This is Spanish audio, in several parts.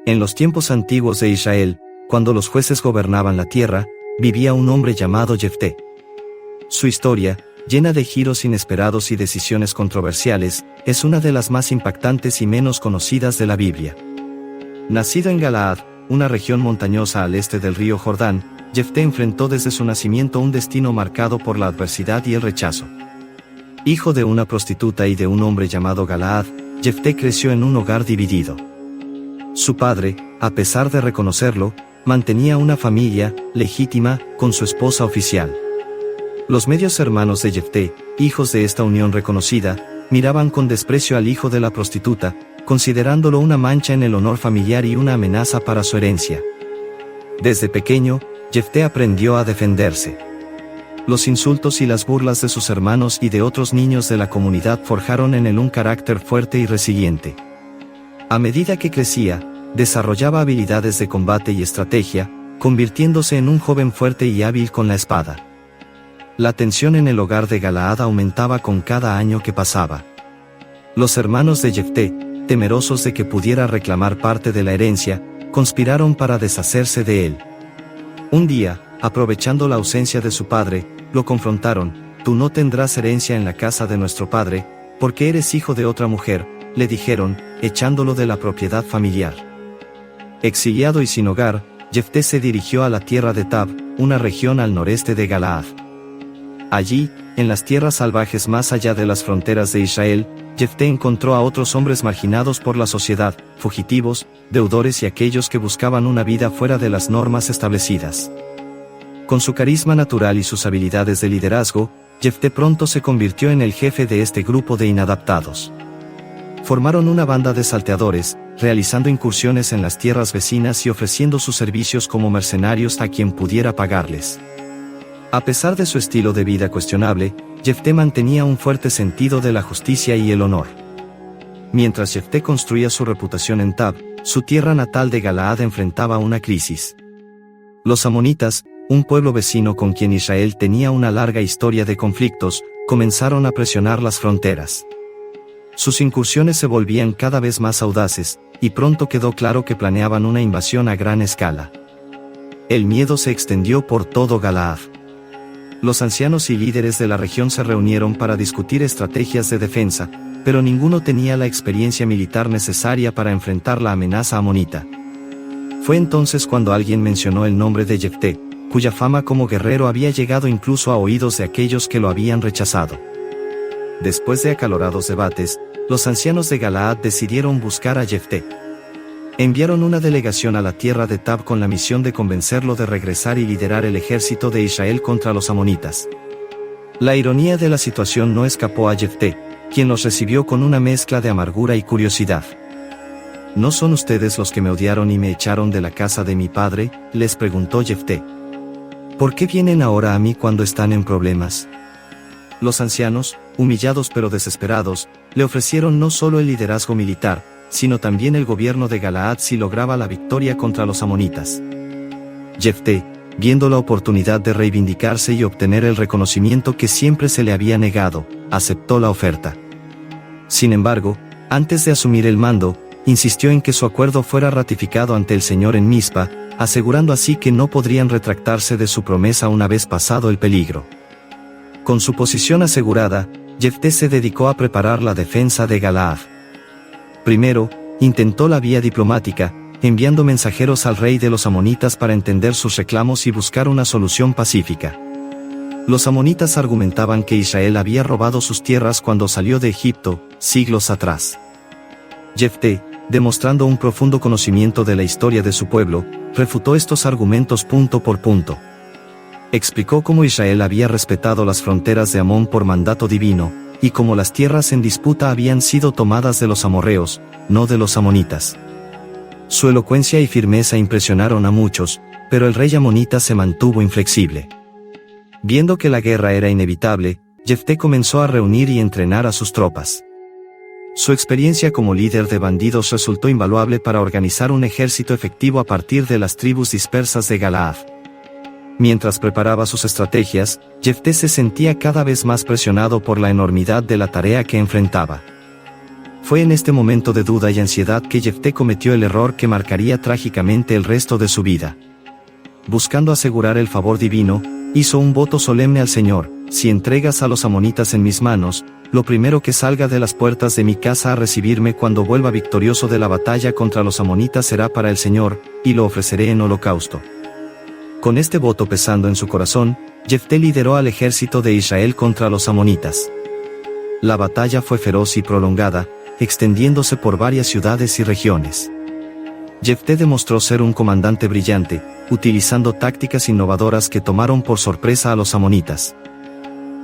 En los tiempos antiguos de Israel, cuando los jueces gobernaban la tierra, vivía un hombre llamado Jefté. Su historia, llena de giros inesperados y decisiones controversiales, es una de las más impactantes y menos conocidas de la Biblia. Nacido en Galaad, una región montañosa al este del río Jordán, Jefté enfrentó desde su nacimiento un destino marcado por la adversidad y el rechazo. Hijo de una prostituta y de un hombre llamado Galaad, Jefté creció en un hogar dividido. Su padre, a pesar de reconocerlo, mantenía una familia legítima con su esposa oficial. Los medios hermanos de Jefté, hijos de esta unión reconocida, miraban con desprecio al hijo de la prostituta, considerándolo una mancha en el honor familiar y una amenaza para su herencia. Desde pequeño, Jefté aprendió a defenderse. Los insultos y las burlas de sus hermanos y de otros niños de la comunidad forjaron en él un carácter fuerte y resiliente. A medida que crecía, desarrollaba habilidades de combate y estrategia, convirtiéndose en un joven fuerte y hábil con la espada. La tensión en el hogar de Galaad aumentaba con cada año que pasaba. Los hermanos de Jefté, temerosos de que pudiera reclamar parte de la herencia, conspiraron para deshacerse de él. Un día, aprovechando la ausencia de su padre, lo confrontaron: «Tú no tendrás herencia en la casa de nuestro padre, porque eres hijo de otra mujer», le dijeron, echándolo de la propiedad familiar. Exiliado y sin hogar, Jefté se dirigió a la tierra de Tab, una región al noreste de Galaad. Allí, en las tierras salvajes más allá de las fronteras de Israel, Jefté encontró a otros hombres marginados por la sociedad, fugitivos, deudores y aquellos que buscaban una vida fuera de las normas establecidas. Con su carisma natural y sus habilidades de liderazgo, Jefté pronto se convirtió en el jefe de este grupo de inadaptados. Formaron una banda de salteadores, realizando incursiones en las tierras vecinas y ofreciendo sus servicios como mercenarios a quien pudiera pagarles. A pesar de su estilo de vida cuestionable, Jefté mantenía un fuerte sentido de la justicia y el honor. Mientras Jefté construía su reputación en Tab, su tierra natal de Galaad enfrentaba una crisis. Los amonitas, un pueblo vecino con quien Israel tenía una larga historia de conflictos, comenzaron a presionar las fronteras. Sus incursiones se volvían cada vez más audaces, y pronto quedó claro que planeaban una invasión a gran escala. El miedo se extendió por todo Galaad. Los ancianos y líderes de la región se reunieron para discutir estrategias de defensa, pero ninguno tenía la experiencia militar necesaria para enfrentar la amenaza amonita. Fue entonces cuando alguien mencionó el nombre de Jefté, cuya fama como guerrero había llegado incluso a oídos de aquellos que lo habían rechazado. Después de acalorados debates, los ancianos de Galaad decidieron buscar a Jefté. Enviaron una delegación a la tierra de Tab con la misión de convencerlo de regresar y liderar el ejército de Israel contra los amonitas. La ironía de la situación no escapó a Jefté, quien los recibió con una mezcla de amargura y curiosidad. ¿No son ustedes los que me odiaron y me echaron de la casa de mi padre?, les preguntó Jefté. ¿Por qué vienen ahora a mí cuando están en problemas? Los ancianos, humillados pero desesperados, le ofrecieron no solo el liderazgo militar, sino también el gobierno de Galaad si lograba la victoria contra los amonitas. Jefté, viendo la oportunidad de reivindicarse y obtener el reconocimiento que siempre se le había negado, aceptó la oferta. Sin embargo, antes de asumir el mando, insistió en que su acuerdo fuera ratificado ante el Señor en Mizpa, asegurando así que no podrían retractarse de su promesa una vez pasado el peligro. Con su posición asegurada, Jefté se dedicó a preparar la defensa de Galaad. Primero, intentó la vía diplomática, enviando mensajeros al rey de los amonitas para entender sus reclamos y buscar una solución pacífica. Los amonitas argumentaban que Israel había robado sus tierras cuando salió de Egipto, siglos atrás. Jefté, demostrando un profundo conocimiento de la historia de su pueblo, refutó estos argumentos punto por punto. Explicó cómo Israel había respetado las fronteras de Amón por mandato divino, y cómo las tierras en disputa habían sido tomadas de los amorreos, no de los amonitas. Su elocuencia y firmeza impresionaron a muchos, pero el rey amonita se mantuvo inflexible. Viendo que la guerra era inevitable, Jefté comenzó a reunir y entrenar a sus tropas. Su experiencia como líder de bandidos resultó invaluable para organizar un ejército efectivo a partir de las tribus dispersas de Galaad. Mientras preparaba sus estrategias, Jefté se sentía cada vez más presionado por la enormidad de la tarea que enfrentaba. Fue en este momento de duda y ansiedad que Jefté cometió el error que marcaría trágicamente el resto de su vida. Buscando asegurar el favor divino, hizo un voto solemne al Señor: si entregas a los amonitas en mis manos, lo primero que salga de las puertas de mi casa a recibirme cuando vuelva victorioso de la batalla contra los amonitas será para el Señor, y lo ofreceré en holocausto. Con este voto pesando en su corazón, Jefté lideró al ejército de Israel contra los amonitas. La batalla fue feroz y prolongada, extendiéndose por varias ciudades y regiones. Jefté demostró ser un comandante brillante, utilizando tácticas innovadoras que tomaron por sorpresa a los amonitas.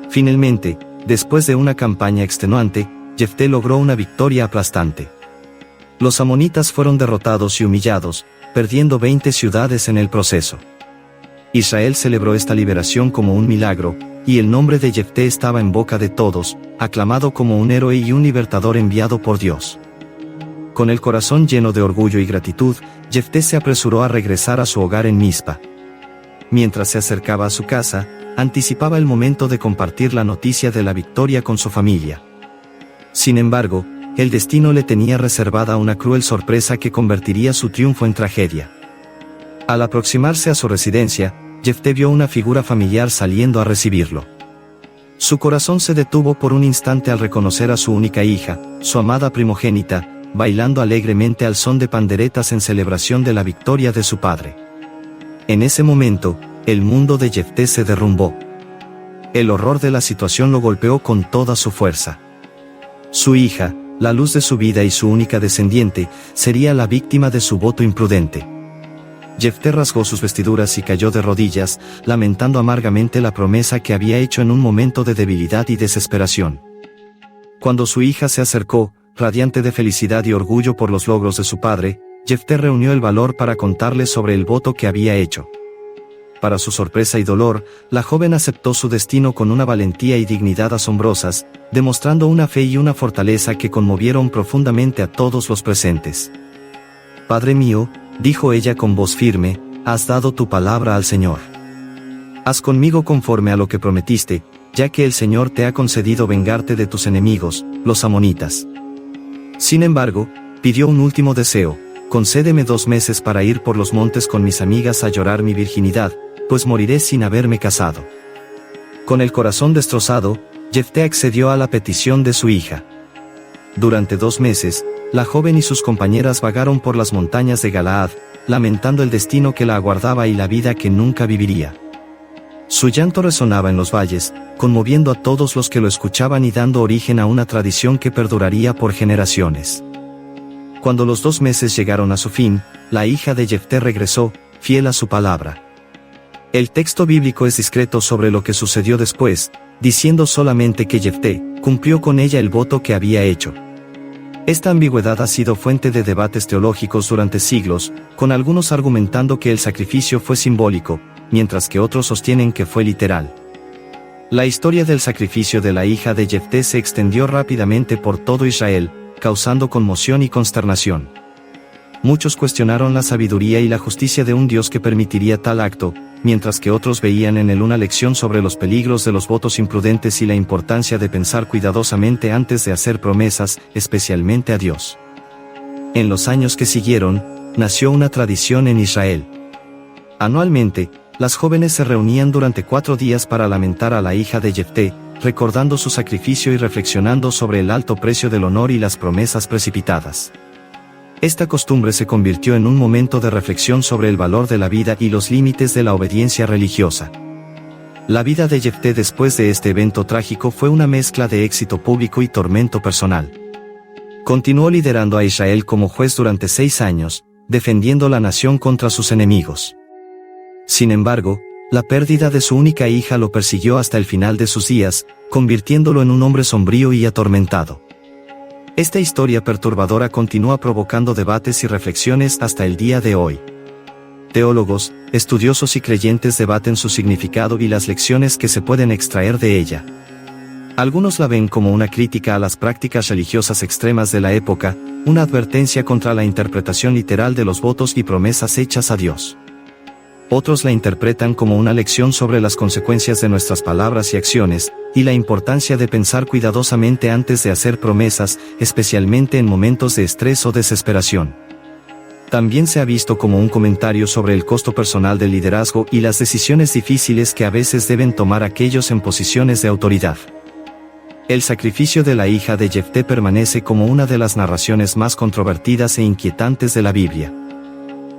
Finalmente, después de una campaña extenuante, Jefté logró una victoria aplastante. Los amonitas fueron derrotados y humillados, perdiendo 20 ciudades en el proceso. Israel celebró esta liberación como un milagro, y el nombre de Jefté estaba en boca de todos, aclamado como un héroe y un libertador enviado por Dios. Con el corazón lleno de orgullo y gratitud, Jefté se apresuró a regresar a su hogar en Mizpa. Mientras se acercaba a su casa, anticipaba el momento de compartir la noticia de la victoria con su familia. Sin embargo, el destino le tenía reservada una cruel sorpresa que convertiría su triunfo en tragedia. Al aproximarse a su residencia, Jefté vio una figura familiar saliendo a recibirlo. Su corazón se detuvo por un instante al reconocer a su única hija, su amada primogénita, bailando alegremente al son de panderetas en celebración de la victoria de su padre. En ese momento, el mundo de Jefté se derrumbó. El horror de la situación lo golpeó con toda su fuerza. Su hija, la luz de su vida y su única descendiente, sería la víctima de su voto imprudente. Jefté rasgó sus vestiduras y cayó de rodillas, lamentando amargamente la promesa que había hecho en un momento de debilidad y desesperación. Cuando su hija se acercó, radiante de felicidad y orgullo por los logros de su padre, Jefté reunió el valor para contarle sobre el voto que había hecho. Para su sorpresa y dolor, la joven aceptó su destino con una valentía y dignidad asombrosas, demostrando una fe y una fortaleza que conmovieron profundamente a todos los presentes. «Padre mío», dijo ella con voz firme, «has dado tu palabra al Señor. Haz conmigo conforme a lo que prometiste, ya que el Señor te ha concedido vengarte de tus enemigos, los amonitas». Sin embargo, pidió un último deseo: «Concédeme 2 meses para ir por los montes con mis amigas a llorar mi virginidad, pues moriré sin haberme casado». Con el corazón destrozado, Jefté accedió a la petición de su hija. Durante 2 meses, la joven y sus compañeras vagaron por las montañas de Galaad, lamentando el destino que la aguardaba y la vida que nunca viviría. Su llanto resonaba en los valles, conmoviendo a todos los que lo escuchaban y dando origen a una tradición que perduraría por generaciones. Cuando los 2 meses llegaron a su fin, la hija de Jefté regresó, fiel a su palabra. El texto bíblico es discreto sobre lo que sucedió después, diciendo solamente que Jefté cumplió con ella el voto que había hecho. Esta ambigüedad ha sido fuente de debates teológicos durante siglos, con algunos argumentando que el sacrificio fue simbólico, mientras que otros sostienen que fue literal. La historia del sacrificio de la hija de Jefté se extendió rápidamente por todo Israel, causando conmoción y consternación. Muchos cuestionaron la sabiduría y la justicia de un Dios que permitiría tal acto, mientras que otros veían en él una lección sobre los peligros de los votos imprudentes y la importancia de pensar cuidadosamente antes de hacer promesas, especialmente a Dios. En los años que siguieron, nació una tradición en Israel. Anualmente, las jóvenes se reunían durante 4 días para lamentar a la hija de Jefté, recordando su sacrificio y reflexionando sobre el alto precio del honor y las promesas precipitadas. Esta costumbre se convirtió en un momento de reflexión sobre el valor de la vida y los límites de la obediencia religiosa. La vida de Jefté después de este evento trágico fue una mezcla de éxito público y tormento personal. Continuó liderando a Israel como juez durante 6 años, defendiendo la nación contra sus enemigos. Sin embargo, la pérdida de su única hija lo persiguió hasta el final de sus días, convirtiéndolo en un hombre sombrío y atormentado. Esta historia perturbadora continúa provocando debates y reflexiones hasta el día de hoy. Teólogos, estudiosos y creyentes debaten su significado y las lecciones que se pueden extraer de ella. Algunos la ven como una crítica a las prácticas religiosas extremas de la época, una advertencia contra la interpretación literal de los votos y promesas hechas a Dios. Otros la interpretan como una lección sobre las consecuencias de nuestras palabras y acciones, y la importancia de pensar cuidadosamente antes de hacer promesas, especialmente en momentos de estrés o desesperación. También se ha visto como un comentario sobre el costo personal del liderazgo y las decisiones difíciles que a veces deben tomar aquellos en posiciones de autoridad. El sacrificio de la hija de Jefté permanece como una de las narraciones más controvertidas e inquietantes de la Biblia.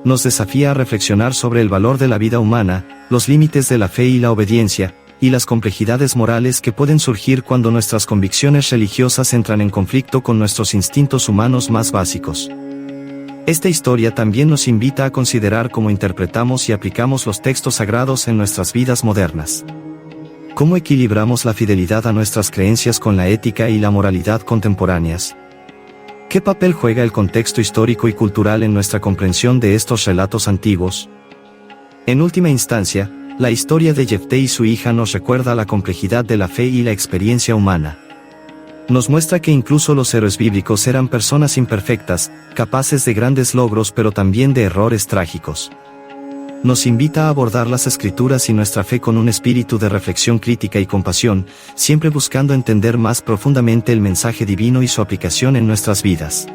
Nos desafía a reflexionar sobre el valor de la vida humana, los límites de la fe y la obediencia, y las complejidades morales que pueden surgir cuando nuestras convicciones religiosas entran en conflicto con nuestros instintos humanos más básicos. Esta historia también nos invita a considerar cómo interpretamos y aplicamos los textos sagrados en nuestras vidas modernas. ¿Cómo equilibramos la fidelidad a nuestras creencias con la ética y la moralidad contemporáneas? ¿Qué papel juega el contexto histórico y cultural en nuestra comprensión de estos relatos antiguos? En última instancia, la historia de Jefté y su hija nos recuerda la complejidad de la fe y la experiencia humana. Nos muestra que incluso los héroes bíblicos eran personas imperfectas, capaces de grandes logros pero también de errores trágicos. Nos invita a abordar las Escrituras y nuestra fe con un espíritu de reflexión crítica y compasión, siempre buscando entender más profundamente el mensaje divino y su aplicación en nuestras vidas.